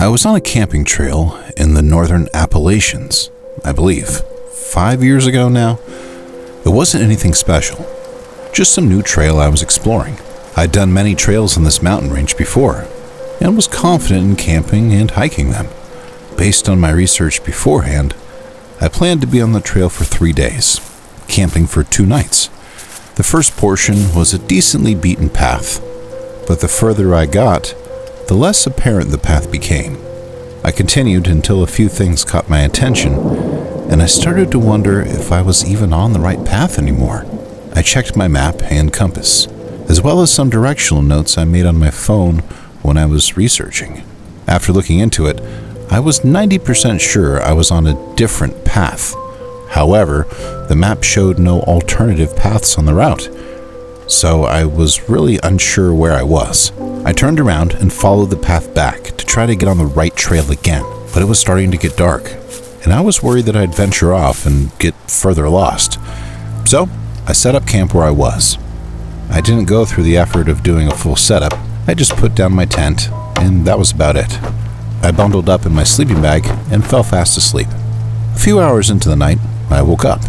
I was on a camping trail in the northern Appalachians, I believe, 5 years ago now. It wasn't anything special, just some new trail I was exploring. I'd done many trails in this mountain range before, and was confident in camping and hiking them. Based on my research beforehand, I planned to be on the trail for 3 days, camping for 2 nights. The first portion was a decently beaten path, but the further I got, the less apparent the path became. I continued until a few things caught my attention, and I started to wonder if I was even on the right path anymore. I checked my map and compass, as well as some directional notes I made on my phone when I was researching. After looking into it, I was 90% sure I was on a different path. However, the map showed no alternative paths on the route, so I was really unsure where I was. I turned around and followed the path back to try to get on the right trail again, but it was starting to get dark, and I was worried that I'd venture off and get further lost. So, I set up camp where I was. I didn't go through the effort of doing a full setup. I just put down my tent, and that was about it. I bundled up in my sleeping bag and fell fast asleep. A few hours into the night, I woke up.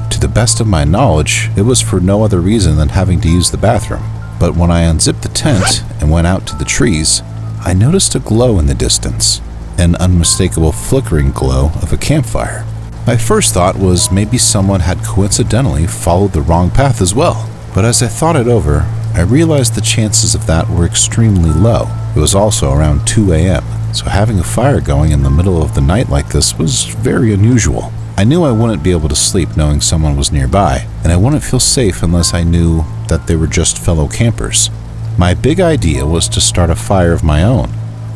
To the best of my knowledge, it was for no other reason than having to use the bathroom. But when I unzipped the tent and went out to the trees, I noticed a glow in the distance, an unmistakable flickering glow of a campfire. My first thought was maybe someone had coincidentally followed the wrong path as well. But as I thought it over, I realized the chances of that were extremely low. It was also around 2 a.m., so having a fire going in the middle of the night like this was very unusual. I knew I wouldn't be able to sleep knowing someone was nearby, and I wouldn't feel safe unless I knew that they were just fellow campers. My big idea was to start a fire of my own,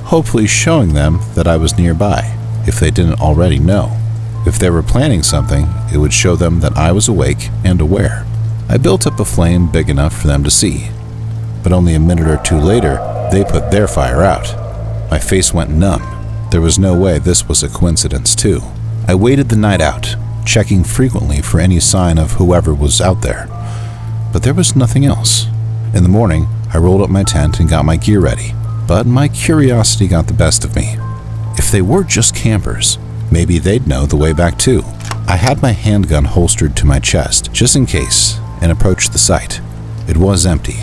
hopefully showing them that I was nearby, if they didn't already know. If they were planning something, it would show them that I was awake and aware. I built up a flame big enough for them to see, but only a minute or two later, they put their fire out. My face went numb. There was no way this was a coincidence too. I waited the night out, checking frequently for any sign of whoever was out there, but there was nothing else. In the morning, I rolled up my tent and got my gear ready, but my curiosity got the best of me. If they were just campers, maybe they'd know the way back too. I had my handgun holstered to my chest, just in case, and approached the site. It was empty,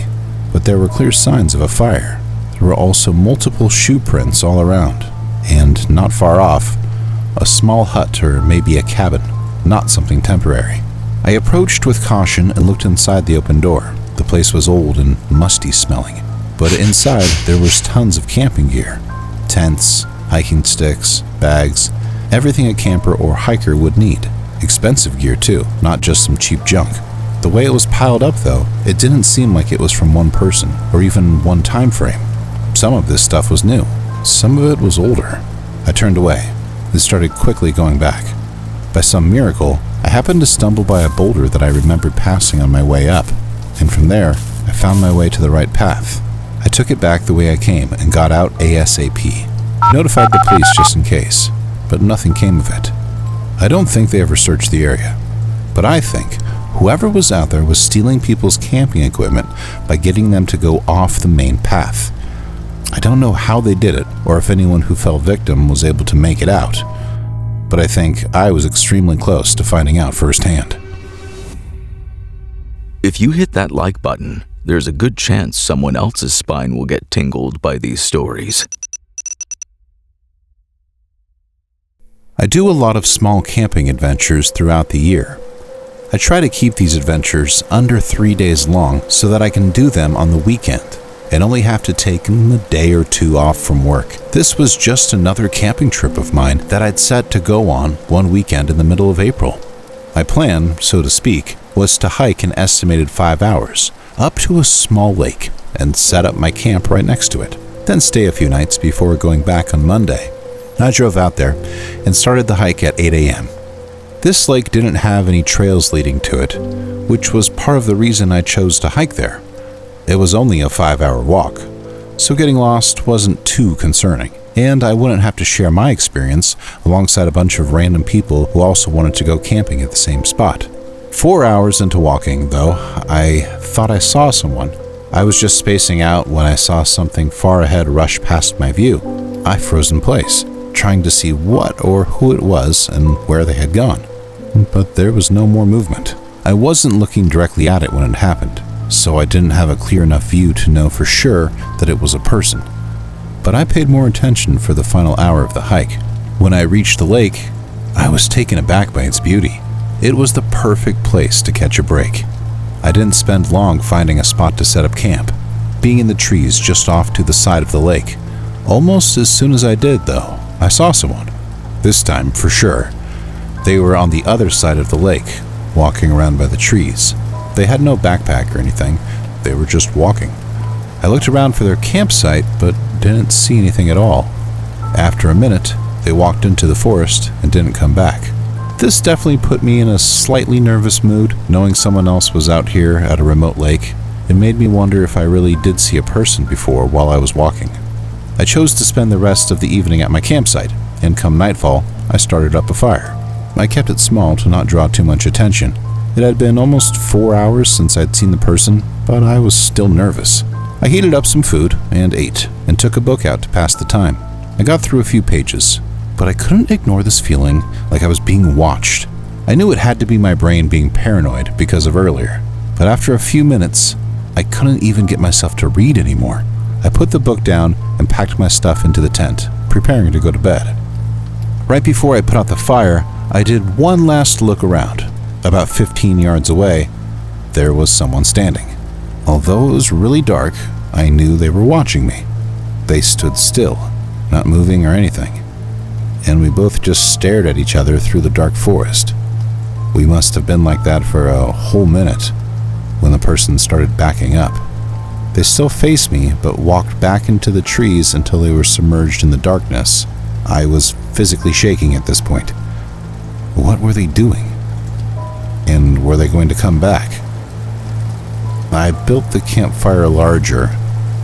but there were clear signs of a fire. There were also multiple shoe prints all around, and not far off, a small hut or maybe a cabin, not something temporary. I approached with caution and looked inside the open door. The place was old and musty smelling, but inside there was tons of camping gear. Tents, hiking sticks, bags, everything a camper or hiker would need. Expensive gear too, not just some cheap junk. The way it was piled up though, it didn't seem like it was from one person or even one time frame. Some of this stuff was new, some of it was older. I turned away and started quickly going back. By some miracle, I happened to stumble by a boulder that I remembered passing on my way up, and from there, I found my way to the right path. I took it back the way I came and got out ASAP. I notified the police just in case, but nothing came of it. I don't think they ever searched the area, but I think whoever was out there was stealing people's camping equipment by getting them to go off the main path. I don't know how they did it, or if anyone who fell victim was able to make it out, but I think I was extremely close to finding out firsthand. If you hit that like button, there's a good chance someone else's spine will get tingled by these stories. I do a lot of small camping adventures throughout the year. I try to keep these adventures under 3 days long so that I can do them on the weekend and only have to take a day or two off from work. This was just another camping trip of mine that I'd set to go on one weekend in the middle of April. My plan, so to speak, was to hike an estimated 5 hours up to a small lake and set up my camp right next to it, then stay a few nights before going back on Monday. I drove out there and started the hike at 8 a.m. This lake didn't have any trails leading to it, which was part of the reason I chose to hike there. It was only a 5-hour walk, so getting lost wasn't too concerning, and I wouldn't have to share my experience alongside a bunch of random people who also wanted to go camping at the same spot. 4 hours into walking, though, I thought I saw someone. I was just spacing out when I saw something far ahead rush past my view. I froze in place, trying to see what or who it was and where they had gone. But there was no more movement. I wasn't looking directly at it when it happened, so I didn't have a clear enough view to know for sure that it was a person. But I paid more attention for the final hour of the hike. When I reached the lake, I was taken aback by its beauty. It was the perfect place to catch a break. I didn't spend long finding a spot to set up camp, being in the trees just off to the side of the lake. Almost as soon as I did, though, I saw someone. This time, for sure. They were on the other side of the lake, walking around by the trees. They had no backpack or anything. They were just walking. I looked around for their campsite, but didn't see anything at all. After a minute, they walked into the forest and didn't come back. This definitely put me in a slightly nervous mood, knowing someone else was out here at a remote lake. It made me wonder if I really did see a person before while I was walking. I chose to spend the rest of the evening at my campsite, and come nightfall, I started up a fire. I kept it small to not draw too much attention. It had been almost 4 hours since I'd seen the person, but I was still nervous. I heated up some food and ate, and took a book out to pass the time. I got through a few pages, but I couldn't ignore this feeling like I was being watched. I knew it had to be my brain being paranoid because of earlier, but after a few minutes, I couldn't even get myself to read anymore. I put the book down and packed my stuff into the tent, preparing to go to bed. Right before I put out the fire, I did one last look around. About 15 yards away, there was someone standing. Although it was really dark, I knew they were watching me. They stood still, not moving or anything, and we both just stared at each other through the dark forest. We must have been like that for a whole minute when the person started backing up. They still faced me, but walked back into the trees until they were submerged in the darkness. I was physically shaking at this point. What were they doing? And were they going to come back? I built the campfire larger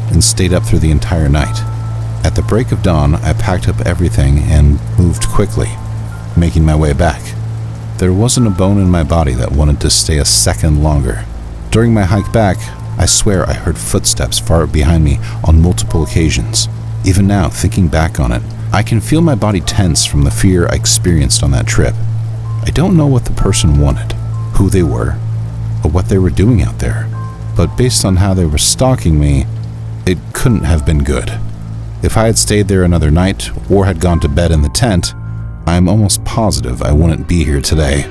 and stayed up through the entire night. At the break of dawn, I packed up everything and moved quickly, making my way back. There wasn't a bone in my body that wanted to stay a second longer. During my hike back, I swear I heard footsteps far behind me on multiple occasions. Even now, thinking back on it, I can feel my body tense from the fear I experienced on that trip. I don't know what the person wanted, who they were, or what they were doing out there, but based on how they were stalking me, it couldn't have been good. If I had stayed there another night or had gone to bed in the tent, I'm almost positive I wouldn't be here today.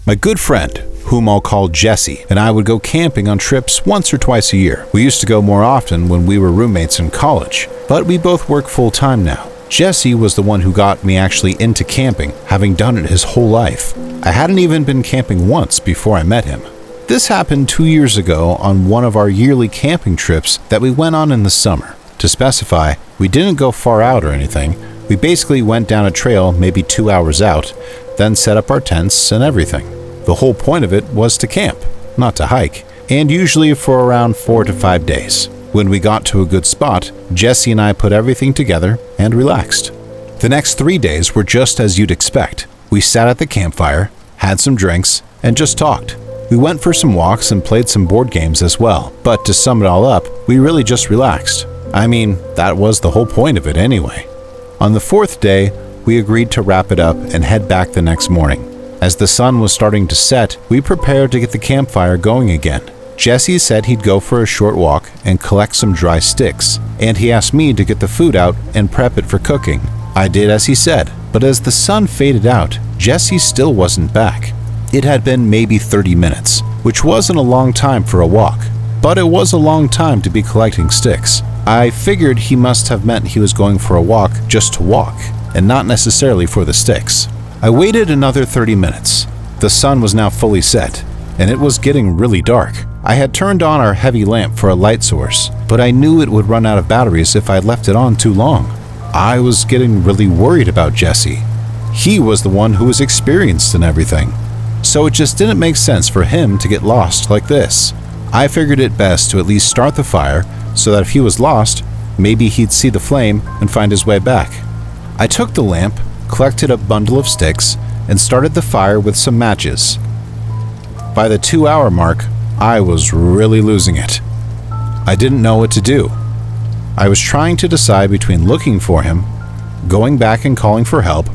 My good friend, whom I'll call Jesse, and I would go camping on trips once or twice a year. We used to go more often when we were roommates in college, but we both work full-time now. Jesse was the one who got me actually into camping, having done it his whole life. I hadn't even been camping once before I met him. This happened 2 years ago on one of our yearly camping trips that we went on in the summer. To specify, we didn't go far out or anything. We basically went down a trail maybe 2 hours out, then set up our tents and everything. The whole point of it was to camp, not to hike, and usually for around 4 to 5 days. When we got to a good spot, Jesse and I put everything together and relaxed. The next 3 days were just as you'd expect. We sat at the campfire, had some drinks, and just talked. We went for some walks and played some board games as well, but to sum it all up, we really just relaxed. I mean, that was the whole point of it anyway. On the 4th day, we agreed to wrap it up and head back the next morning. As the sun was starting to set, we prepared to get the campfire going again. Jesse said he'd go for a short walk and collect some dry sticks, and he asked me to get the food out and prep it for cooking. I did as he said, but as the sun faded out, Jesse still wasn't back. It had been maybe 30 minutes, which wasn't a long time for a walk, but it was a long time to be collecting sticks. I figured he must have meant he was going for a walk just to walk, and not necessarily for the sticks. I waited another 30 minutes. The sun was now fully set, and it was getting really dark. I had turned on our heavy lamp for a light source, but I knew it would run out of batteries if I left it on too long. I was getting really worried about Jesse. He was the one who was experienced in everything, so it just didn't make sense for him to get lost like this. I figured it best to at least start the fire so that if he was lost, maybe he'd see the flame and find his way back. I took the lamp, collected a bundle of sticks, and started the fire with some matches. By the 2-hour mark, I was really losing it. I didn't know what to do. I was trying to decide between looking for him, going back and calling for help,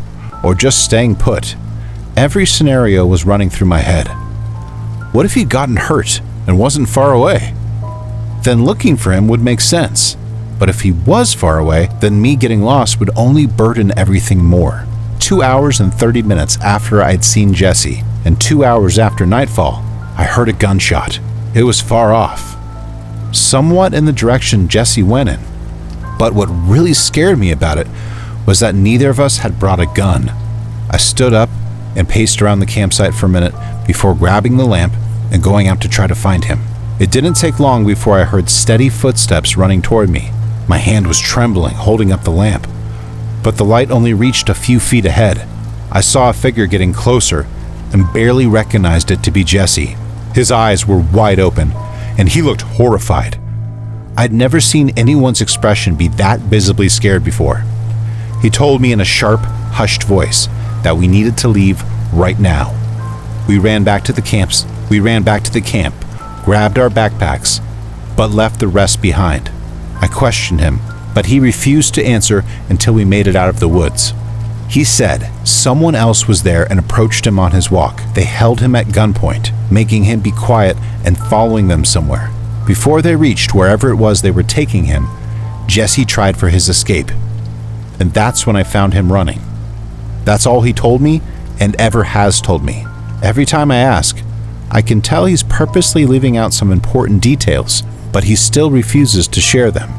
or just staying put. Every scenario was running through my head. What if he'd gotten hurt and wasn't far away? Then looking for him would make sense. But if he was far away, then me getting lost would only burden everything more. 2 hours and 30 minutes after I'd seen Jesse, and 2 hours after nightfall, I heard a gunshot. It was far off, somewhat in the direction Jesse went in. But what really scared me about it was that neither of us had brought a gun. I stood up and paced around the campsite for a minute before grabbing the lamp and going out to try to find him. It didn't take long before I heard steady footsteps running toward me. My hand was trembling, holding up the lamp, but the light only reached a few feet ahead. I saw a figure getting closer and barely recognized it to be Jesse. His eyes were wide open, and he looked horrified. I'd never seen anyone's expression be that visibly scared before. He told me in a sharp, hushed voice that we needed to leave right now. We ran back to the camp, grabbed our backpacks, but left the rest behind. I questioned him, but he refused to answer until we made it out of the woods. He said someone else was there and approached him on his walk. They held him at gunpoint, making him be quiet and following them somewhere. Before they reached wherever it was they were taking him, Jesse tried for his escape. And that's when I found him running. That's all he told me and ever has told me. Every time I ask, I can tell he's purposely leaving out some important details, but he still refuses to share them.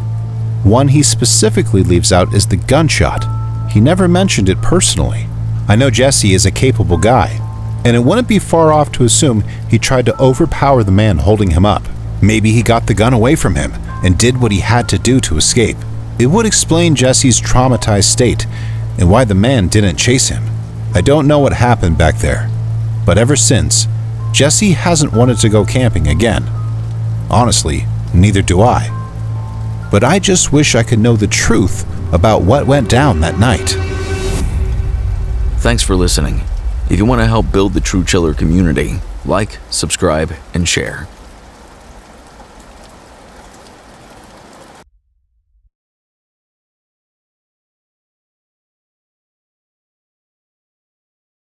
One he specifically leaves out is the gunshot. He never mentioned it personally. I know Jesse is a capable guy, and it wouldn't be far off to assume he tried to overpower the man holding him up. Maybe he got the gun away from him and did what he had to do to escape. It would explain Jesse's traumatized state and why the man didn't chase him. I don't know what happened back there, but ever since, Jesse hasn't wanted to go camping again. Honestly, neither do I. But I just wish I could know the truth about what went down that night. Thanks for listening. If you want to help build the True Chiller community, like, subscribe, and share.